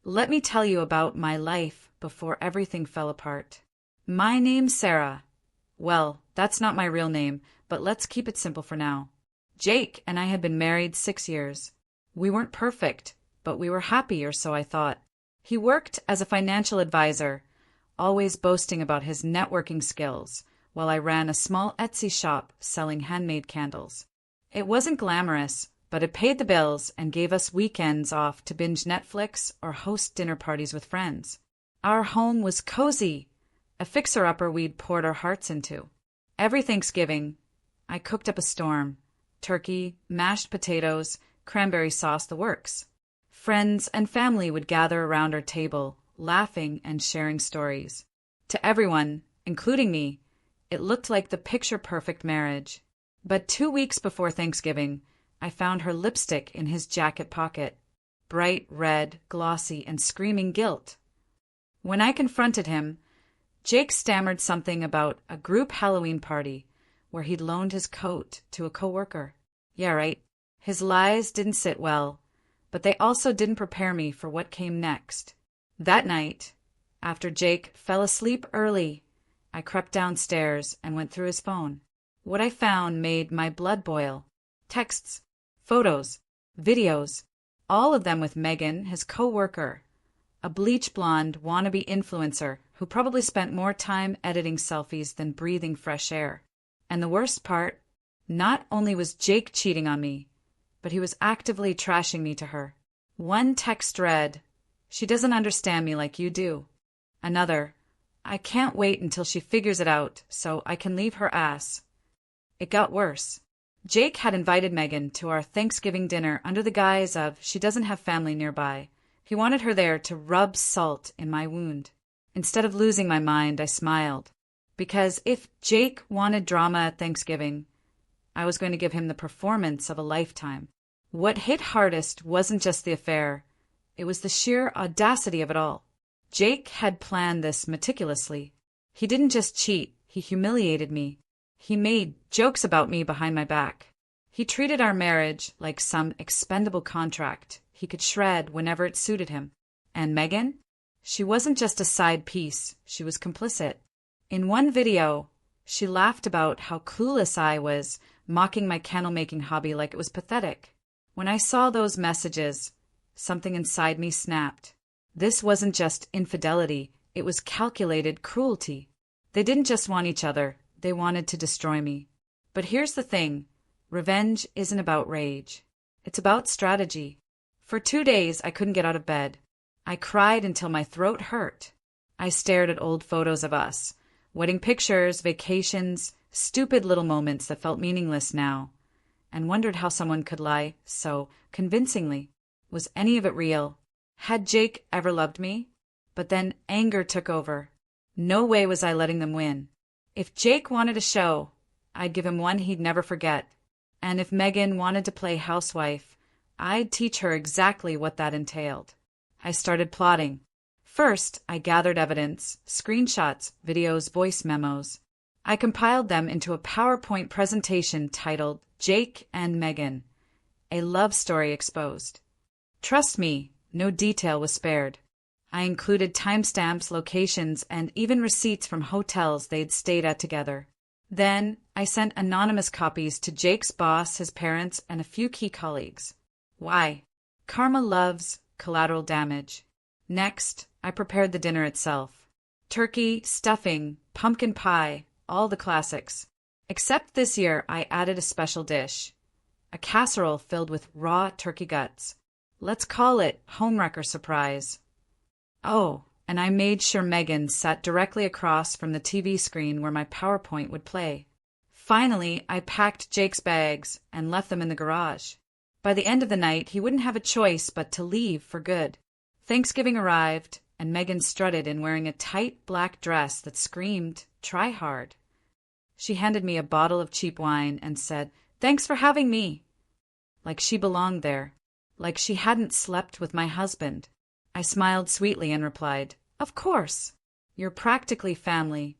Let me tell you about my life before everything fell apart. My name's Sarah. Well, that's not my real name, but let's keep it simple for now. Jake and I had been married 6 years. We weren't perfect, but we were happy, or so I thought. He worked as a financial advisor, always boasting about his networking skills, while I ran a small Etsy shop selling handmade candles. It wasn't glamorous, but it paid the bills and gave us weekends off to binge Netflix or host dinner parties with friends. Our home was cozy, a fixer-upper we'd poured our hearts into. Every Thanksgiving, I cooked up a storm. Turkey, mashed potatoes, cranberry sauce, the works. Friends and family would gather around our table, laughing and sharing stories. To everyone, including me, it looked like the picture-perfect marriage. But 2 weeks before Thanksgiving, I found her lipstick in his jacket pocket, bright red, glossy, and screaming guilt. When I confronted him, Jake stammered something about a group Halloween party where he'd loaned his coat to a coworker. Yeah, right. His lies didn't sit well, but they also didn't prepare me for what came next. That night, after Jake fell asleep early, I crept downstairs and went through his phone. What I found made my blood boil. Texts, photos, videos, all of them with Megan, his co-worker, a bleach blonde wannabe influencer who probably spent more time editing selfies than breathing fresh air. And the worst part, not only was Jake cheating on me, but he was actively trashing me to her. One text read, "She doesn't understand me like you do." Another, "I can't wait until she figures it out so I can leave her ass." It got worse. Jake had invited Megan to our Thanksgiving dinner under the guise of she doesn't have family nearby. He wanted her there to rub salt in my wound. Instead of losing my mind, I smiled. Because if Jake wanted drama at Thanksgiving, I was going to give him the performance of a lifetime. What hit hardest wasn't just the affair. It was the sheer audacity of it all. Jake had planned this meticulously. He didn't just cheat, he humiliated me. He made jokes about me behind my back. He treated our marriage like some expendable contract he could shred whenever it suited him. And Megan? She wasn't just a side piece, she was complicit. In one video, she laughed about how clueless I was, mocking my candle-making hobby like it was pathetic. When I saw those messages, something inside me snapped. This wasn't just infidelity, it was calculated cruelty. They didn't just want each other, they wanted to destroy me. But here's the thing, revenge isn't about rage. It's about strategy. For 2 days, I couldn't get out of bed. I cried until my throat hurt. I stared at old photos of us, wedding pictures, vacations, stupid little moments that felt meaningless now, and wondered how someone could lie so convincingly. Was any of it real? Had Jake ever loved me? But then anger took over. No way was I letting them win. If Jake wanted a show, I'd give him one he'd never forget. And if Megan wanted to play housewife, I'd teach her exactly what that entailed. I started plotting. First, I gathered evidence, screenshots, videos, voice memos. I compiled them into a PowerPoint presentation titled Jake and Megan, a love story exposed. Trust me, no detail was spared. I included timestamps, locations, and even receipts from hotels they'd stayed at together. Then, I sent anonymous copies to Jake's boss, his parents, and a few key colleagues. Why? Karma loves collateral damage. Next, I prepared the dinner itself. Turkey, stuffing, pumpkin pie, all the classics. Except this year, I added a special dish. A casserole filled with raw turkey guts. Let's call it homewrecker surprise. Oh, and I made sure Megan sat directly across from the TV screen where my PowerPoint would play. Finally, I packed Jake's bags and left them in the garage. By the end of the night, he wouldn't have a choice but to leave for good. Thanksgiving arrived, and Megan strutted in wearing a tight black dress that screamed, "Try hard." She handed me a bottle of cheap wine and said, "Thanks for having me." Like she belonged there. Like she hadn't slept with my husband. I smiled sweetly and replied, "Of course. You're practically family."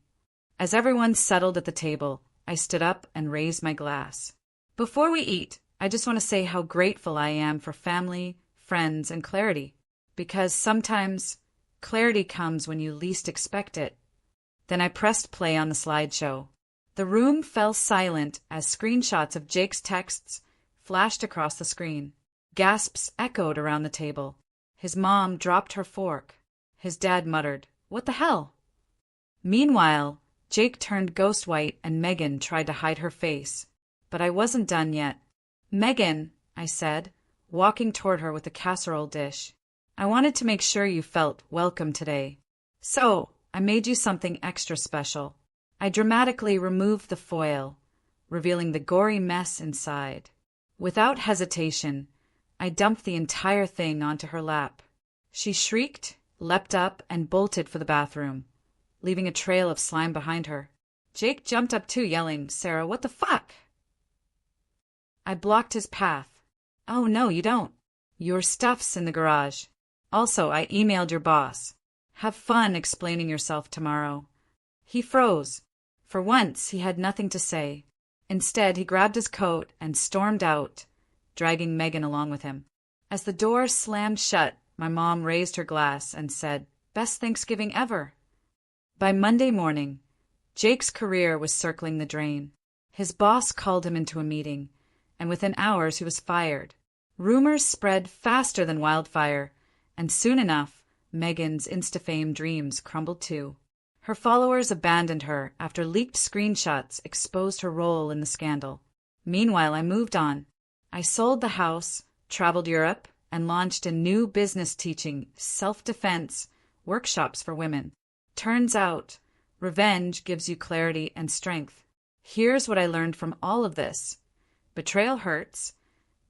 As everyone settled at the table, I stood up and raised my glass. Before we eat, I just want to say how grateful I am for family, friends, and clarity. Because sometimes clarity comes when you least expect it. Then I pressed play on the slideshow. The room fell silent as screenshots of Jake's texts flashed across the screen. Gasps echoed around the table. His mom dropped her fork. His dad muttered, "What the hell?" Meanwhile, Jake turned ghost white and Megan tried to hide her face. But I wasn't done yet. "Megan," I said, walking toward her with a casserole dish, "I wanted to make sure you felt welcome today. So, I made you something extra special." I dramatically removed the foil, revealing the gory mess inside. Without hesitation, I dumped the entire thing onto her lap. She shrieked, leapt up, and bolted for the bathroom, leaving a trail of slime behind her. Jake jumped up too, yelling, "Sarah, what the fuck?" I blocked his path. "Oh, no, you don't. Your stuff's in the garage. Also, I emailed your boss. Have fun explaining yourself tomorrow." He froze. For once, he had nothing to say. Instead, he grabbed his coat and stormed out, dragging Megan along with him. As the door slammed shut, my mom raised her glass and said, "Best Thanksgiving ever." By Monday morning, Jake's career was circling the drain. His boss called him into a meeting, and within hours he was fired. Rumors spread faster than wildfire, and soon enough, Megan's Insta-fame dreams crumbled too. Her followers abandoned her after leaked screenshots exposed her role in the scandal. Meanwhile, I moved on. I sold the house, traveled Europe, and launched a new business teaching self-defense workshops for women. Turns out, revenge gives you clarity and strength. Here's what I learned from all of this. Betrayal hurts,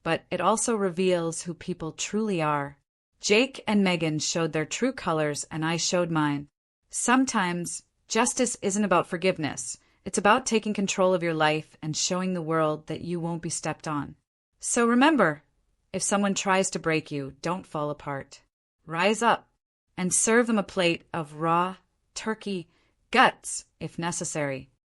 but it also reveals who people truly are. Jake and Megan showed their true colors, and I showed mine. Sometimes, justice isn't about forgiveness. It's about taking control of your life and showing the world that you won't be stepped on. So remember, if someone tries to break you, don't fall apart. Rise up and serve them a plate of raw turkey guts if necessary.